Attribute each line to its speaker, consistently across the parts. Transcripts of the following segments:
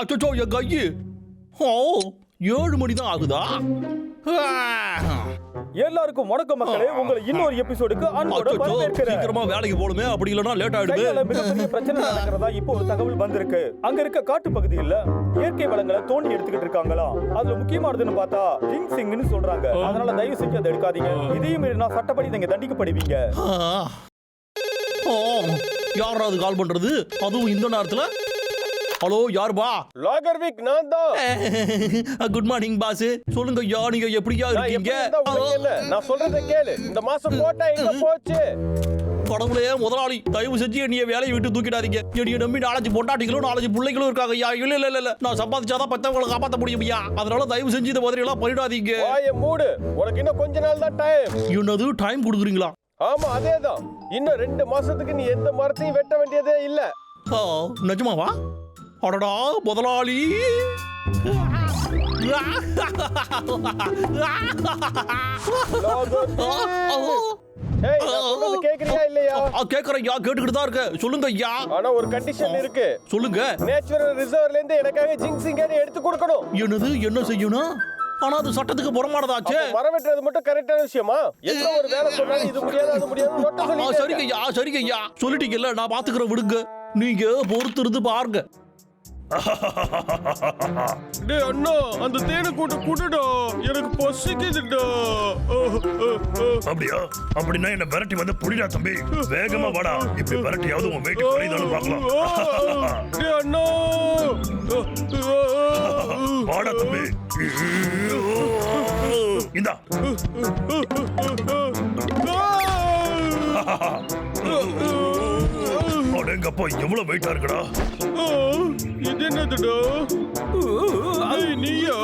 Speaker 1: அச்சோ என் கையு. ஓ 7 மணி தான் ஆகுதா?
Speaker 2: எல்லாருக்கும் வணக்கம் மக்களே. உங்களை இன்னொரு எபிசோடுக்கு அன்போடு வரவேற்கிறேன்.
Speaker 1: சீக்கிரமா வேலைக்கு போணுமே, அப்படி இல்லனா லேட் ஆயிடுமே.
Speaker 2: மிகப்பெரிய பிரச்சனை நடக்கிறதா இப்போ ஒரு தகவல் வந்திருக்கு. அங்க இருக்க காட்டு பகுதியில் இயற்கை வளங்களை தோண்டி எடுத்துக்கிட்டு இருக்காங்களாம். அதுல முக்கியமானதுன்னு பார்த்தா ஜின்சிங்னு சொல்றாங்க. அதனால தயவு செஞ்சு அதை எடுக்காதீங்க. இதையும் மீறினா சட்டப்படி நீங்க தண்டிக்கப்படுவீங்க.
Speaker 1: யாராவது கால் பண்றது, அதுவும் இந்த நேரத்துல? ஹலோ, யாருபா?
Speaker 3: லாகர்விக், நான் தான்.
Speaker 1: Good morning boss. சொல்லுங்க ஐயா, நீங்க எப்படியா இருக்கீங்க?
Speaker 3: நான் சொல்றதை கேளு. இந்த மாசம் போட்டா எங்க போச்சு?
Speaker 1: கடவுளே முதலாளி, தயவு செஞ்சு என்னைய வேலையை விட்டு தூக்கிடாதீங்க. என்னைய நம்பி 4 பொண்டாட்டிகளும் 4 பிள்ளைகளும் இருக்காங்க ஐயா. இல்ல நான் சம்பாதிச்சாதான் பத்தவங்களை காப்பாற்ற முடியும் ஐயா. அதனால தயவு செஞ்சு இந்த மாதிரி எல்லாம் பண்ணிடாதீங்க.
Speaker 3: வாயை மூடு. உனக்கு இன்னும் கொஞ்ச நாள் தான் டைம்.
Speaker 1: என்னது டைம் கொடுக்குறீங்களா?
Speaker 3: ஆமா, அதேதான். இன்னும் 2 மாசத்துக்கு நீ எந்த மரத்தையும் வெட்ட வேண்டியதே இல்ல.
Speaker 1: நிஜமாவா? அடடா முதலாளி.
Speaker 3: கேக்குறியா இல்லையா?
Speaker 1: கேக்குறேன் ஐயா, கேட்டுக்கிட்டு தான் இருக்க. சொல்லுங்க ஐயா.
Speaker 3: ஆனா ஒரு கண்டிஷன் இருக்கு.
Speaker 1: சொல்லுங்க.
Speaker 3: நேச்சுரல் ரிசர்வ்ல இருந்து எனக்காக ஜிங்சிங் எடுத்து கொடுக்கணும்.
Speaker 1: என்னது, என்ன செய்யணும்? ஆனா அது சட்டத்துக்கு புறமானதாச்சே.
Speaker 3: மரம் வெட்டுறது மட்டும் கரெக்டான விஷயமா? எந்த ஒரு வேலை சொன்னாலும் இது முடியாது அது முடியாது நோட்ட சொல்லி.
Speaker 1: சரிங்க ஐயா சொல்லிட்டீங்கல்ல, நான் பாத்துக்கிறேன், விடுங்க. நீங்க பொறுத்திருந்து பாருங்க.
Speaker 3: டேய் அண்ணா, அந்த தேனை கூட்ட குடுடா, எனக்கு பசிக்குதுடா.
Speaker 4: அப்படியா? அப்படின்னா என்ன விரட்டி வந்து புடிடா தம்பி. வேகமா வாடா. இப்படி விரட்டியாவது உன் வெயிட் குறைதாலும் பார்க்கலாம்.
Speaker 3: டேய் அண்ணா,
Speaker 4: வாடா தம்பி. இந்தா. அடேங்கப்பா, எவ்வளவு வெயிட்டா இருக்குடா.
Speaker 3: இது என்னதுடா? நீயா?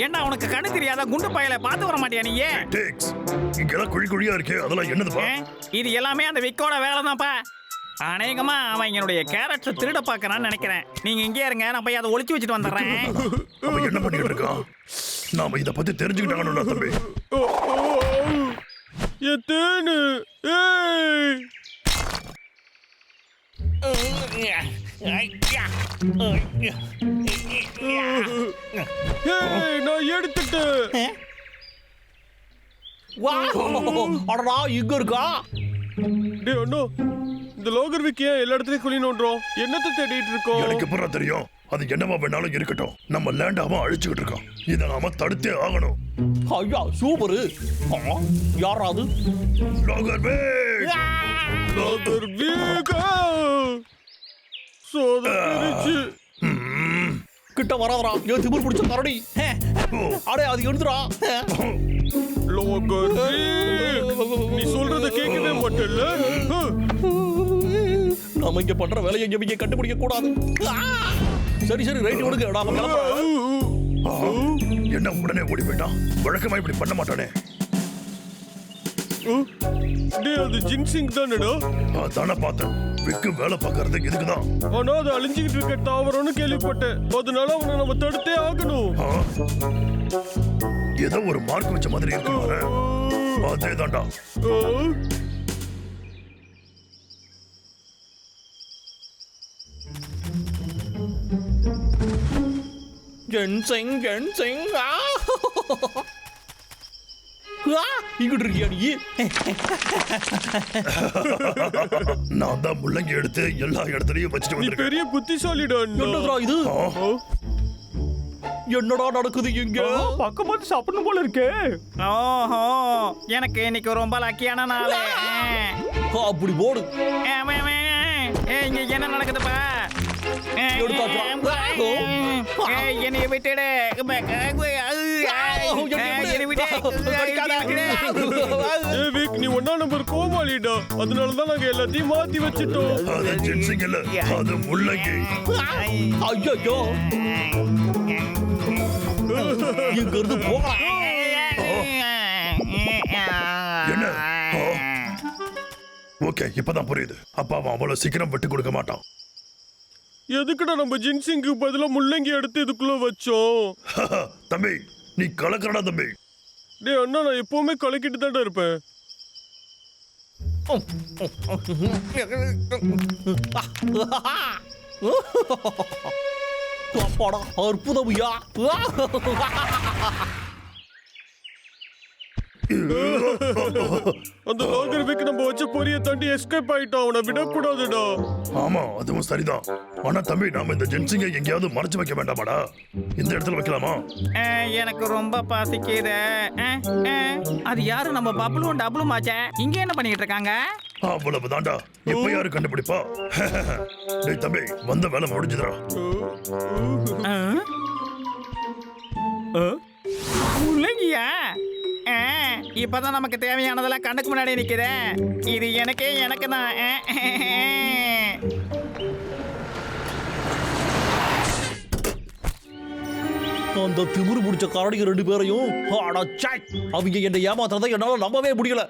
Speaker 5: என்ன உனக்கு கண்ணு தெரியாதா? குண்டு பயல பார்த்து வர மாட்டியா நீ?
Speaker 4: டேக்ஸ் இங்கெல்லாம் குழியா இருக்கே, அதெல்லாம் என்னதுப்பா?
Speaker 5: இது எல்லாமே அந்த விக்கோட வேலை தான்ப்பா. அநேகமா அவன் என்னுடைய கேரக்டரை திருட பாக்குறான்னு நினைக்கிறேன். நீங்க இங்கே இருங்க, நான் போய் அதை ஒளிச்சு வச்சுட்டு வந்துடுறேன்.
Speaker 4: அவன் என்ன பண்ணிட்டு இருக்கான்? நாம இத பத்தி தெரிஞ்சுக்கிட்டாங்கன்னு தம்பி.
Speaker 3: எத்தேனு நான் எடுத்துட்டேன்.
Speaker 1: அடடா, இங்க இருக்கா?
Speaker 3: டேய் அண்ணா, இந்த லாகர்விக் ஏன் எல்லா இடத்துலயும் குழி நோண்டுறோம்? என்னத்தை தேடிட்டு இருக்கோம்?
Speaker 4: எனக்கு எப்பறம் தெரியும்? அது என்னவா வேணாலும் இருக்கட்டும், நம்ம லேண்ட் அவன் அழிச்சுக்கிட்டு இருக்கான். இதை நாம தடுத்தே ஆகணும்.
Speaker 1: ஐயா சூப்பரு. யாராவது?
Speaker 4: லாகர்விக்,
Speaker 3: லாகர்விக் சோதரிச்சு
Speaker 1: கிட்ட வராதடா, ஏன் திமிர் பிடிச்ச கரடி. அடே அது எடுத்துடா.
Speaker 3: நீ சொல்றத கேட்கவே மாட்டேல்ல.
Speaker 1: நாம இங்க பண்ற வேலையை இங்க கண்டுபிடிக்க கூடாது. சரி ரைட், விடுங்க. நாம கிளம்புறோம்.
Speaker 4: என்ன உடனே ஓடி போயிட்டான்? வழக்கமா இப்படி பண்ண மாட்டானே.
Speaker 3: டேய், அது ஜின்சிங் தானடா?
Speaker 4: அதான பார்த்தேன். விக்கு வேலை பார்க்கறது இதுக்குதான்.
Speaker 3: ஆனா அது அழிஞ்சுக்கிட்டு இருக்க தாவரம்னு கேள்விப்பட்டேன். அதனால அவனை நம்ம தடுத்தே ஆகணும்.
Speaker 4: ஏதோ ஒரு மார்க் வச்ச மாதிரி இருக்கு. அதேதான்டா.
Speaker 1: ஜென்சிங் இங்கிட்டு இருக்கியா நீ?
Speaker 4: நான் தான் முள்ளங்கி எடுத்து எல்லா இடத்துலயும் வச்சுட்டு வந்திருக்கேன்.
Speaker 3: பெரிய புத்திசாலிடா.
Speaker 1: என்னடா இது? என்னடா நடக்குது இங்க?
Speaker 2: பக்கம் பார்த்து சாப்பிடணும் போல இருக்கு.
Speaker 5: ஓஹோ, எனக்கு இன்னைக்கு ரொம்ப லக்கியான நாள்.
Speaker 1: அப்படி போடு.
Speaker 5: இங்க என்ன நடக்குதுப்பா? என்னைய விட்டுடு.
Speaker 3: நீ 1ஆம் நம்பர் கோமாளிடா. அதனாலதான் நாங்க எல்லாத்தையும் மாத்தி வச்சுட்டோம்.
Speaker 4: அது ஜென்சிங் இல்ல, அது முள்ளங்கி.
Speaker 1: ஐயோ, இங்க இருந்து போகலாம்.
Speaker 4: என்ன? ஓகே, இப்பதான் புரியுது. அப்பா அவன் அவ்வளவு சீக்கிரம் விட்டு கொடுக்க மாட்டான்.
Speaker 3: எதுக்குடா நம்ம ஜின்சிங்க்கு பதிலா முள்ளங்கி எடுத்து இதுக்குள்ள வச்சோம்?
Speaker 4: தம்பி, நீ கலக்கறடா தம்பி.
Speaker 3: டேய் அண்ணா, நான் எப்பவுமே கலக்கிட்டு தான்டா இருப்பேன்.
Speaker 1: அப்பாடா அற்புதம் ஐயா.
Speaker 3: அந்த லாகர் வீக் நம்ம வச்ச பொரிய தாண்டி எஸ்கேப் ஆயிட்டான். அவனை விடக்கூடாதுடா.
Speaker 4: ஆமா அதுவும் சரிதான். ஆனா தம்பி நாம இந்த ஜென்சிங்கை எங்கேயாவது மறைச்சு வைக்க வேண்டாமாடா? இந்த இடத்துல வைக்கலாமா?
Speaker 5: எனக்கு ரொம்ப பசிக்குது. அது யாரு? நம்ம பப்ளும் டபுளும் ஆச்சே. இங்க என்ன பண்ணிட்டு இருக்காங்க?
Speaker 4: அவ்வளவு தாண்டா. இப்ப யாரு கண்டுபிடிப்பா? டேய் தம்பி வந்த வேலை முடிஞ்சுதுடா.
Speaker 5: முள்ளங்கியா? இப்பதான் நமக்கு தேவையானதெல்லாம் கண்ணுக்கு முன்னாடி நிக்குது. இது எனக்கு தான்.
Speaker 1: அந்த திமிரு பிடிச்ச கரடிங்க 2 பேரையும் அவங்க என்னை ஏமாத்துறதை என்னால நம்பவே முடியல.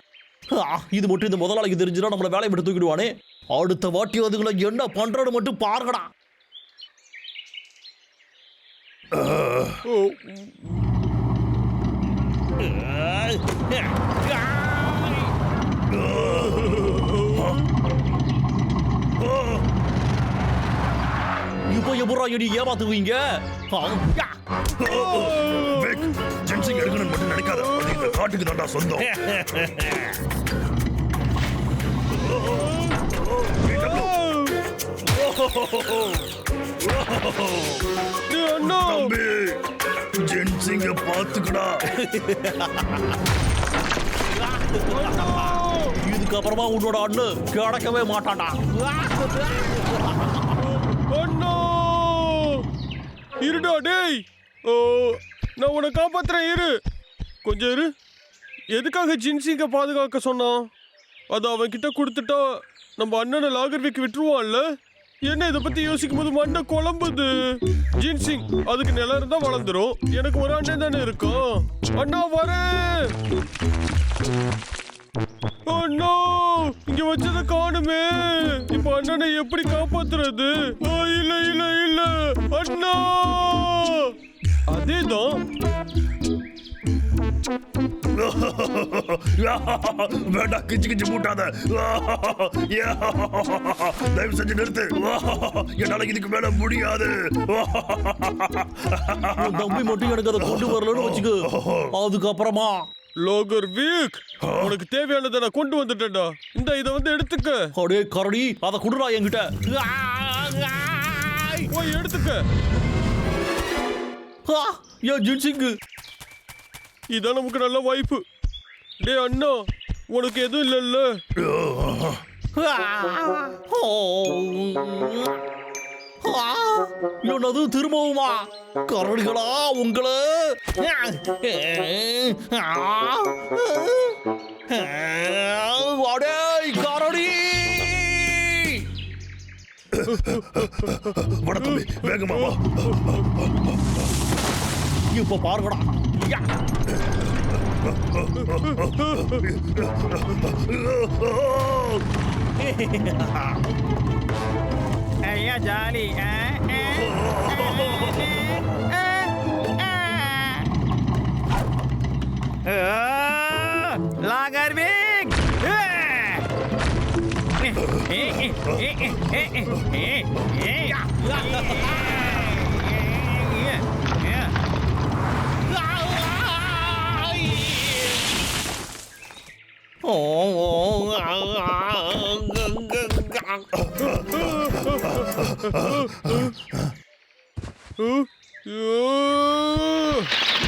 Speaker 1: இது மட்டும் இந்த முதலாளிக்கு தெரிஞ்சுனா நம்மள வேலையை விட்டு தூக்கிடுவானே. அடுத்த வாட்டி அதுங்களை என்ன பண்றது மட்டும் பாருங்கடா. இப்போ எப்படா என்னை ஏமாத்துவீங்க?
Speaker 4: ஜென்சிங் எடுக்கணும்னு மட்டும் நினைக்காத. அது இந்த காட்டுக்கு தாண்டா சொந்தம். தம்பி ஜென்சிங்க பாத்துக்கடா.
Speaker 1: இதுக்கப்புறமா உன்னோட அண்ணன் கிடைக்கவே மாட்டான்டா.
Speaker 3: இருடா டேய். நான் உன்னை காப்பாத்துறேன். இரு கொஞ்சம் இரு. எதுக்காக ஜின்சிங்க பாதுகாக்க சொன்னான்? அது அவன் கிட்ட கொடுத்துட்டா நம்ம அண்ணனை லாகர்விக்கு விட்டுருவான்ல. என்ன இதை பத்தி யோசிக்கும் போது மண்டை குழம்புது. ஜின்சிங் அதுக்கு நிலம் இருந்தா வளர்ந்துரும். எனக்கு ஒரு அண்ணன் தானே இருக்கும். அண்ணா வரேன். அண்ணா இங்க வச்சத காணுமே. இப்ப அண்ணனை எப்படி காப்பாத்துறது? இல்ல இல்ல இல்ல அண்ணா. அதேதான்.
Speaker 4: வேண்டாம் கிச்சு கிச்சு மூட்டாத. தயவு செஞ்சு நிறுத்து. என்னால இதுக்கு மேல முடியாது.
Speaker 1: தம்பி மட்டும் எனக்கு அதை கொண்டு வரலன்னு வச்சுக்க. அதுக்கப்புறமா
Speaker 3: லாகர் வீக் உனக்கு தேவையானதை நான் கொண்டு வந்துட்டேன்டா. இந்த இதை வந்து எடுத்துக்க.
Speaker 1: அடே கரடி அதை குடுறா என்கிட்ட.
Speaker 3: போய் எடுத்துக்க.
Speaker 1: ஏன் ஜின்சிங்கு?
Speaker 3: இதான் நமக்கு நல்ல வாய்ப்பு. டே அண்ணா உனக்கு எதுவும் இல்லைல்ல?
Speaker 1: என்னது திரும்பவுமா? கரடிகளா உங்களை? அடே கரடி!
Speaker 4: வட தம்பி வேகமா வா.
Speaker 1: இப்ப பாருங்கடா.
Speaker 5: ஐயா ஜாலி. லாகர் வீக்.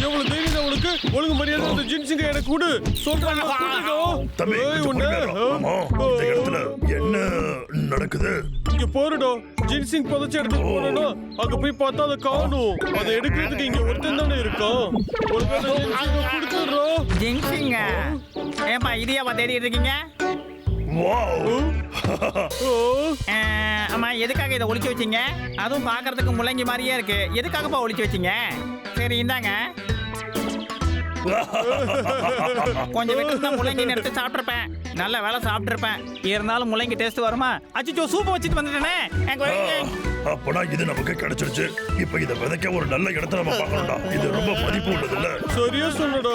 Speaker 3: எவ்வளவு தைரியம் அவனுக்கு? ஒழுங்கு மரியாதை அந்த ஜின்சிங்க எனக்கு கொடு. சொல்றாங்க
Speaker 4: தம்பி இந்த இடத்துல என்ன நடக்குது?
Speaker 3: இங்க போறடா. ஜின்சிங் புதைச்ச இடத்துக்கு போறோம்னா அங்க போய் பார்த்தா அதை காணும். அதை எடுக்கிறதுக்கு இங்க ஒருத்தன் தானே இருக்கான். கொடுத்துடுறோம்.
Speaker 5: ஜின்சிங்க ஏப்பா இதையாவா தேடிட்டு இருக்கீங்க? அம்மா எதுக்காக இதை ஒளிச்சு வச்சீங்க? அதுவும் பார்க்கறதுக்கு முள்ளங்கி மாதிரியே இருக்கு. எதுக்காகப்பா ஒளிச்சு வச்சீங்க? சரி இந்தாங்க. கொஞ்சம் விட்டு முள்ளங்கி எடுத்து சாப்பிட்டுருப்பேன். நல்ல வேலை சாப்பிட்டுருப்பேன். இருந்தாலும் முள்ளங்கி டேஸ்ட் வருமா? அச்சோ சூப்பை வச்சுட்டு வந்துட்டேனே.
Speaker 4: அப்பனா இது நமக்கு கிடைச்சிருச்சு. இப்ப இதை விதைக்க ஒரு நல்ல இடத்த நம்ம பார்க்கணும்டா. இது ரொம்ப மதிப்பு உள்ளது இல்ல?
Speaker 3: சரியா சொன்னடா.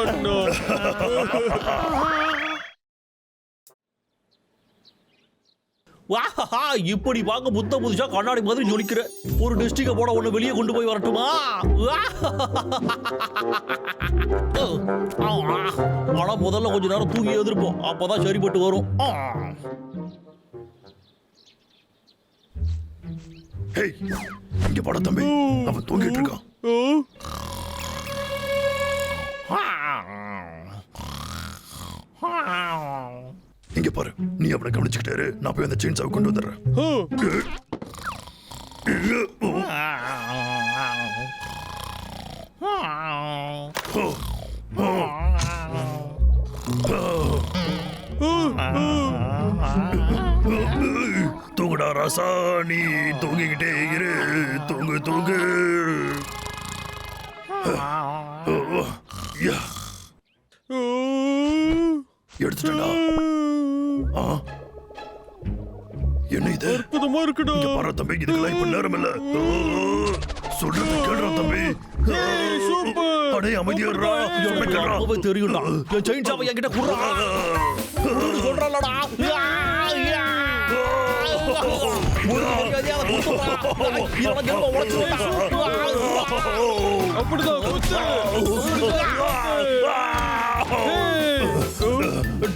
Speaker 1: வாஹா, இப்படி பார்க்க புதுசா கண்ணாடி மாதிரி ஜொலிக்கிற. ஒரு டிஸ்ட்ரிக்ட போட ஒண்ணு வெளியே கொண்டு போய் வரட்டுமா? ஆனா முதல்ல கொஞ்ச நேரம் தூங்கி எதிர்ப்போம், அப்பதான் சரிப்பட்டு வரும்.
Speaker 4: ஹேய், இங்க போட தம்பி, அவன் தூங்கிட்டு இருக்கான். இங்க பாரு, நீ அவனை கவனிச்சுக்கிட்டே இரு. நான் போய் அந்த செயின்ஸாவை கொண்டு வந்துடுறேன். தூங்குடா ராசா, நீ தூங்கிக்கிட்டே இரு. தூங்கு தூங்கு. எடுத்துட்டா. என்ன இது?
Speaker 3: அற்புதமா இருக்குடா.
Speaker 4: இங்க பாரு தம்பி, இதுக்கெல்லாம் இப்ப நேரம் இல்ல. சொல்றது கேளுடா தம்பி.
Speaker 3: சூப்பர்.
Speaker 4: அடே அமைதியாடுறா.
Speaker 1: எனக்கு அப்பவே தெரியும்டா. என் செயின் சாவை என்கிட்ட குடுறா. சொல்றலடா.
Speaker 3: அப்படிதான் குத்து.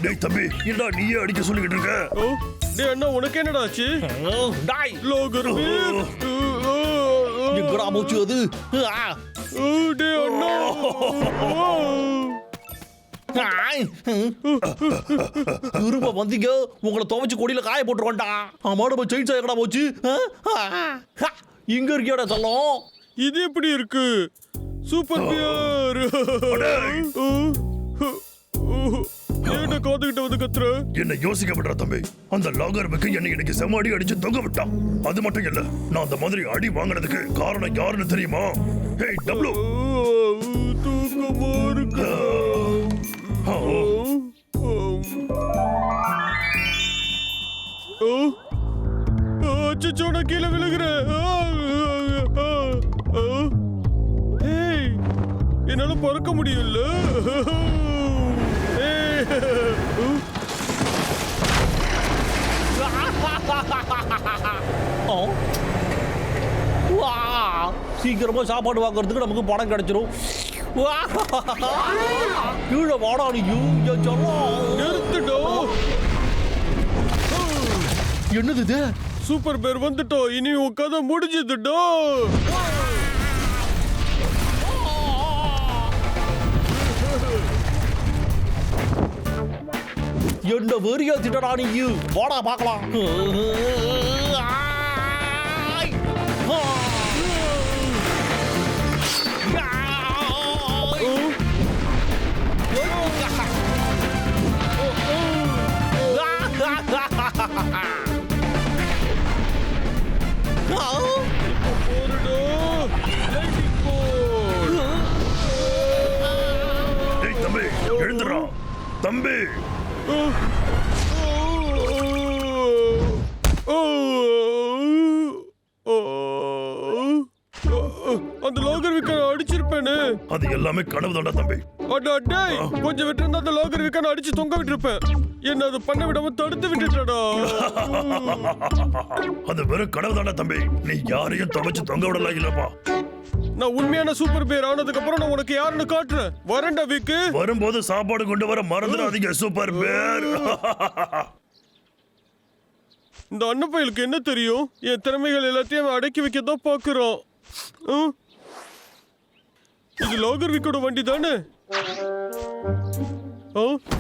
Speaker 4: டேய் தம்பி, என்னடா நீயே அடிக்க சொல்லிக்கிட்டு இருக்க?
Speaker 3: டேய் அண்ணா, உனக்கு என்னடா ஆச்சு?
Speaker 1: டாய்.
Speaker 3: லோகர் வீர்.
Speaker 1: எங்கடா போச்சு அது?
Speaker 3: டேய் அண்ணா.
Speaker 1: திரும்ப வந்தீங்க, உங்களை துவைச்சு கொடியில காய போட்டுருவான்டா. ஆமா, நம்ம செயின் சாய் எங்கடா போச்சு? இங்க இருக்கியாடா சொல்லும்.
Speaker 3: இது எப்படி இருக்கு? சூப்பர் பியர். ஏன்டா காதுகிட்ட வந்து கத்துற?
Speaker 4: என்ன யோசிக்க விடுறா தம்பி. அந்த லாகர்வுக்கு என்னை இன்னைக்கு செமாடி அடிச்சு தொங்க விட்டான். அது மட்டும் இல்ல, நான் அந்த மாதிரி அடி வாங்கினதுக்கு காரணம் யாருன்னு தெரியுமா? ஹேய் டப்ளு,
Speaker 3: தூக்கமா இருக்கு. அச்சோ, நான் கீழே விழுகிறேன். ஏய், என்னால பறக்க முடியல.
Speaker 1: சீக்கிரமா சாப்பாடு வாங்குறதுக்கு நமக்கு பணம் கிடைச்சிரும். கீழே வாடா நீயும்.
Speaker 3: நிறுத்துடோ.
Speaker 1: என்னது இது?
Speaker 3: சூப்பர் பேர் வந்துட்டோம். இனி உன் கதை முடிஞ்சதுடோ.
Speaker 1: என்ன வெறியா திட்டடா நீயும். வாடா பார்க்கலாம்.
Speaker 4: டேய் தம்பி, எழுந்துடா தம்பி.
Speaker 3: அந்த லோகர் விக்கனை அடிச்சிருப்பேனே.
Speaker 4: அது எல்லாமே கனவு தான்டா தம்பி.
Speaker 3: அடா டேய், கொஞ்சம் விட்டு அந்த லோகர் விக்கனை அடிச்சு தொங்க விட்டுருப்பேன். என்ன அது பண்ண விடாம தடுத்து விட்டுட்டடா.
Speaker 4: அது வெறும் கனவு தான்டா தம்பி. நீ யாரையும் துவைச்சு தொங்க விடலாம் இல்லப்பா.
Speaker 3: நான் உண்மையான சூப்பர் பேர் ஆனதுக்கு அப்புறம் நான் உனக்கு யாருன்னு காட்டுறேன். வரேன்டா விக்கு.
Speaker 4: வரும்போது சாப்பாடு கொண்டு வர மறந்துடாதீங்க சூப்பர் பேர்.
Speaker 3: இந்த அன்னப்பயலுக்கு என்ன தெரியும்? என் திறமைகள் எல்லாத்தையும் அடக்கி வைக்க தான் பாக்குறோம். இது லோகர் விக்கோட வண்டி தானே?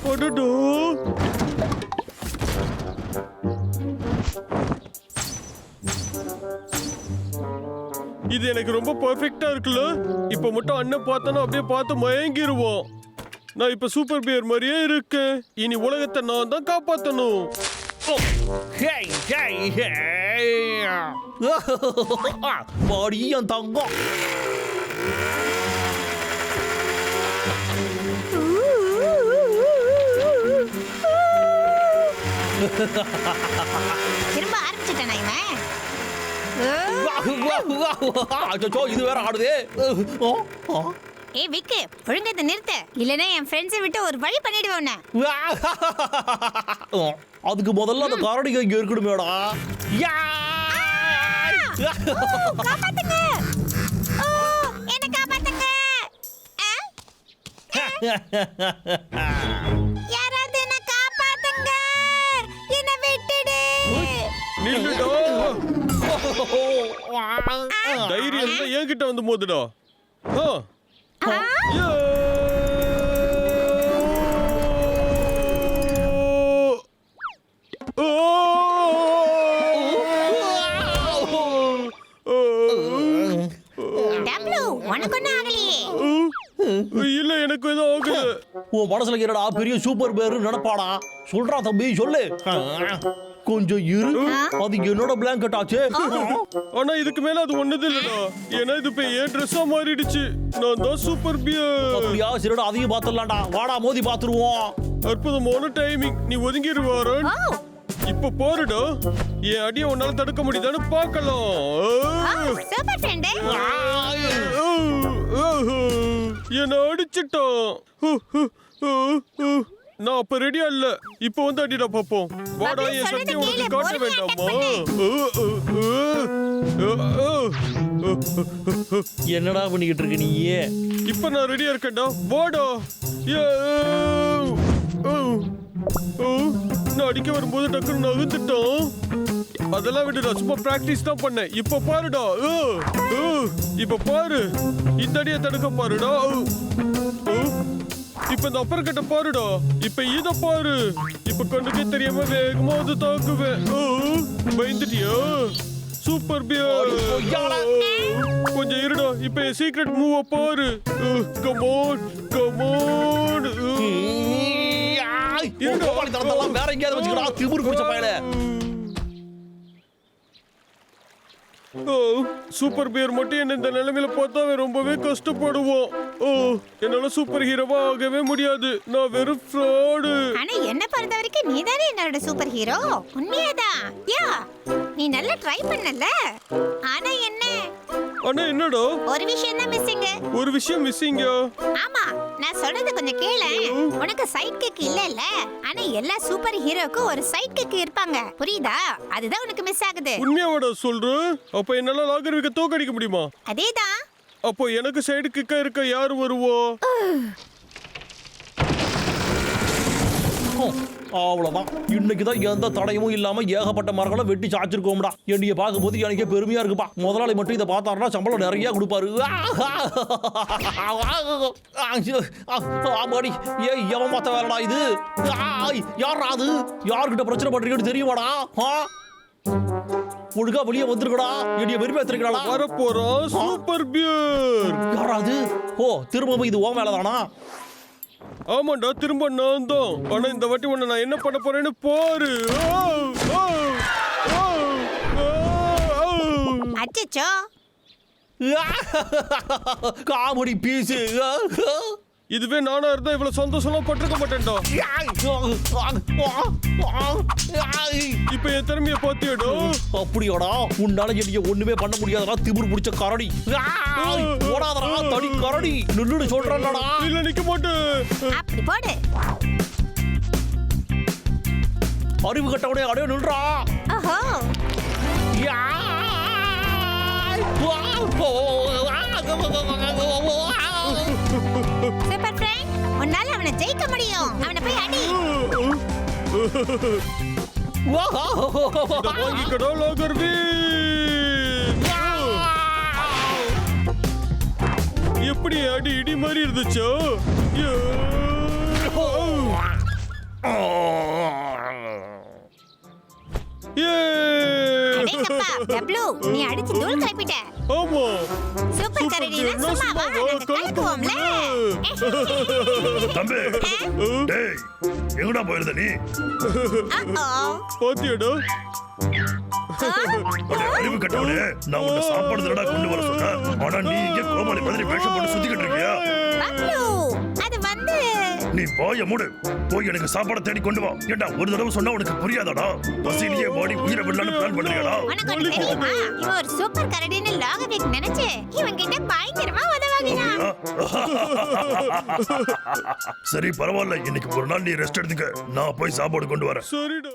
Speaker 3: அடடோ. இது எனக்கு ரொம்ப பெர்ஃபெக்ட்டா இருக்குல்ல? இப்ப மட்டும் அண்ணன் பார்த்தானோ அப்படியே பார்த்து மயங்கிருவோம். நான் இப்ப சூப்பர் பியர் மாதிரியே இருக்கேன். இனி உலகத்தை நான் தான் காப்பாத்தணும்.
Speaker 1: பாடி என் தங்கம்.
Speaker 6: திரும்ப ஆரம்பிச்சிட்டேன் இவன்.
Speaker 1: இது வேற ஆடுதே.
Speaker 6: ஏய் விக்கு, ஒழுங்கா இதை நிறுத்த. இல்லைன்னா என் ஃப்ரெண்ட்ஸை விட்டு ஒரு வழி பண்ணிடுவேன் உன்னை.
Speaker 1: அதுக்கு முதல்ல அந்த கரடிங்க இங்க இருக்கணுமேடா. யா!
Speaker 6: காப்பாத்துங்க. ஓ, என்ன காப்பாத்துங்க. யாராவது என்ன காப்பாத்துங்க. என்ன விட்டுடு.
Speaker 3: நில்லுடா. தைரியம் இருந்தா என்கிட்ட வந்து மோதுடா. யா.
Speaker 6: டப்ளு, உனக்கு ஒண்ணும் ஆகலையே.
Speaker 3: இல்ல எனக்கு எதுவும் ஆகுது.
Speaker 1: உன் மனசுல என்னடா பெரிய சூப்பர் பேரு நினைப்பாடா. சொல்றா தம்பி சொல்லு. கொஞ்சம் இரு, அது என்னோட பிளாங்கெட் ஆச்சு.
Speaker 3: ஆனா இதுக்கு மேல அது ஒண்ணுது இல்லடா. ஏன்னா இது இப்ப என் ட்ரெஸ்ஸா மாறிடுச்சு. நான் தான் சூப்பர் பியர்.
Speaker 1: அப்படியா? சரிடா, அதையும் பாத்துடலாம்டா. வாடா மோதி பாத்துருவோம்.
Speaker 3: அற்புதமான டைமிங். நீ ஒதுங்கிடுவாரு. இப்ப போறடா. என் அடிய உன்னால தடுக்க முடியுதான்னு பார்க்கலாம்.
Speaker 6: Super friend.
Speaker 3: என்ன அடிச்சிட்டான். நான் அப்ப ரெடியா இல்ல. இப்ப வந்து அடிடா பாப்போம். வாடா, என் சக்தி உனக்கு காட்ட வேண்டாமா?
Speaker 1: என்னடா பண்ணிக்கிட்டு இருக்க நீ?
Speaker 3: இப்ப நான் ரெடியா இருக்கேன்டா. வாடா. நான் அடிக்க வரும்போது டக்குன்னு நகர்ந்துட்டோம். அதெல்லாம் விடுடா, சும்மா பிராக்டிஸ் தான் பண்ணேன். இப்ப பாருடா. இப்ப பாரு, இந்த அடியை தடுக்க பாருடா. இப்ப இந்த அப்பர் கட்ட பாருடா. இப்ப இத பாரு. இப்ப கண்ணுக்கே தெரியாம வேகமா அது தாக்குவேன். பயந்துட்டியா? Super pier. கொஞ்சம் இருடா. இப்ப என் சீக்ரெட் மூவ பாரு. Come on come on.
Speaker 1: வேற எங்கேயாவது வச்சுக்கடா, திமிரு பிடிச்ச பயல.
Speaker 3: சூப்பர் பியர் மட்டும் என்ன இந்த நிலைமையில பார்த்தா ரொம்பவே கஷ்டப்படுவோம். என்னால சூப்பர் ஹீரோவா ஆகவே முடியாது. நான் வெறும் ஃப்ராடு.
Speaker 6: ஆனா என்ன பொறுத்த வரைக்கும் நீதானே என்னோட சூப்பர் ஹீரோ. உண்மையாதான். யா, நீ நல்லா ட்ரை பண்ணல. ஆனா என்ன?
Speaker 3: ஆனா என்னடா?
Speaker 6: ஒரு விஷயம் தான் மிஸ்ஸிங்.
Speaker 3: ஒரு விஷயம் மிஸ்ஸிங்க.
Speaker 6: ஆமா, நான் சொல்றது கொஞ்சம் கேளு. உனக்கு சைட் கிக் இல்ல. ஆனா எல்லா சூப்பர் ஹீரோக்கும் ஒரு சைட் கிக் இருப்பாங்க. புரியுதா? அதுதான் உனக்கு மிஸ் ஆகுது.
Speaker 3: உண்மையாவடா சொல்ற? அப்ப என்னால லாகர்விக்க தோக்கடிக்க முடியுமா?
Speaker 6: அதேதான்.
Speaker 3: அப்போ எனக்கு சைடு கிக்கா இருக்க யாரு வருவோ?
Speaker 1: அவ்வளவுதான். இன்னைக்குதான் எந்த தடையும் இல்லாம ஏகப்பட்ட மரங்களை வெட்டி சாச்சிருக்கோம்டா. என்னைய பார்க்கும்போது எனக்கே பெருமையா இருக்குப்பா. முதலாளி மட்டும் இதை பார்த்தாருன்னா சம்பளம் நிறைய கொடுப்பாரு. ஆமாடி, எவன் பார்த்த வேலைடா இது? யாரா அது? யார்கிட்ட பிரச்சனை பண்றீங்கன்னு தெரியுமாடா? ஒழுங்கா வெளியே வந்துருக்கடா. என்னைய வெறுப்பேத்திருக்கடா.
Speaker 3: வரப்போறோம் சூப்பர் பியர்.
Speaker 1: யாராது? ஓ, திரும்ப இது ஓ மேலதானா?
Speaker 3: ஆமாண்டா, திரும்ப நான் தான். ஆனா இந்த வாட்டி உன்னை நான் என்ன பண்ண போறேன்னு பாரு.
Speaker 6: அச்சச்சோ,
Speaker 1: காமெடி பீஸ்.
Speaker 3: இதுவே நானா இருந்தா இவ்வளவு சந்தோஷமா பட்டிருக்க மாட்டேன்டா. இப்ப என் திறமைய பாத்தியடா.
Speaker 1: அப்படியாடா? உன்னால என்னைய ஒண்ணுமே பண்ண முடியாதடா, திமிரு பிடிச்ச கரடி. ஓடாதடா தடி கரடி. நில்லுன்னு சொல்றேன்டா.
Speaker 3: இல்ல, நிக்க மாட்டேன்.
Speaker 6: அப்படி போடு.
Speaker 1: அறிவு கட்டவனே, அடே நில்றா.
Speaker 6: ஓஹோ, சூப்பர் ஃப்ரெண்ட், உன்னால அவனை ஜெயிக்க முடியும். அவனை போய் அடி.
Speaker 3: இத வாங்கிக்கடா லாகர்வி. எப்படி அடி இடி மாதிரி இருந்துச்சோ?
Speaker 6: அடேங்கப்பா, டப்ளு, நீ அடிச்சு தூள் கிளப்பிட்ட.
Speaker 3: ஆமா,
Speaker 6: சூப்பர் கரடினா சும்மாவா? நாங்க கலக்குவோம்ல.
Speaker 4: தம்பி, டேய், எங்கடா போயிருந்த நீ?
Speaker 3: பாத்தியாடா?
Speaker 4: அறிவு கட்டவனே, நான் உன்னை சாப்பாடு தடா கொண்டு வர சொன்னேன். ஆனா நீ இங்க கோமாளி மாதிரி வேஷம் போட்டு சுத்திக்கிட்டு இருக்கியா?
Speaker 6: டப்ளு, அது வந்து
Speaker 4: நீ வாய மூடு. போய் எனக்கு சாப்பாடு தேடி கொண்டு வா. ஏண்டா ஒரு தடவை சொன்னா உனக்கு புரியாதாடா? பசியிலேயே வாடி உயிரை விடலான்னு பிளான் பண்றியாடா?
Speaker 6: உனக்கு ஒண்ணு தெரியுமா? இவன் ஒரு சூப்பர் கரடின்னு லாகர்விக் நினைச்சு இவன் கிட்ட பயங்கரமா உதவ அழாதீங்க.
Speaker 4: சரி பரவாயில்ல, இன்னைக்கு ஒரு நாள் நீ ரெஸ்ட் எடுத்துக்க. நான் போய் சாப்பாடு கொண்டு வரேன்.
Speaker 3: சரிடா.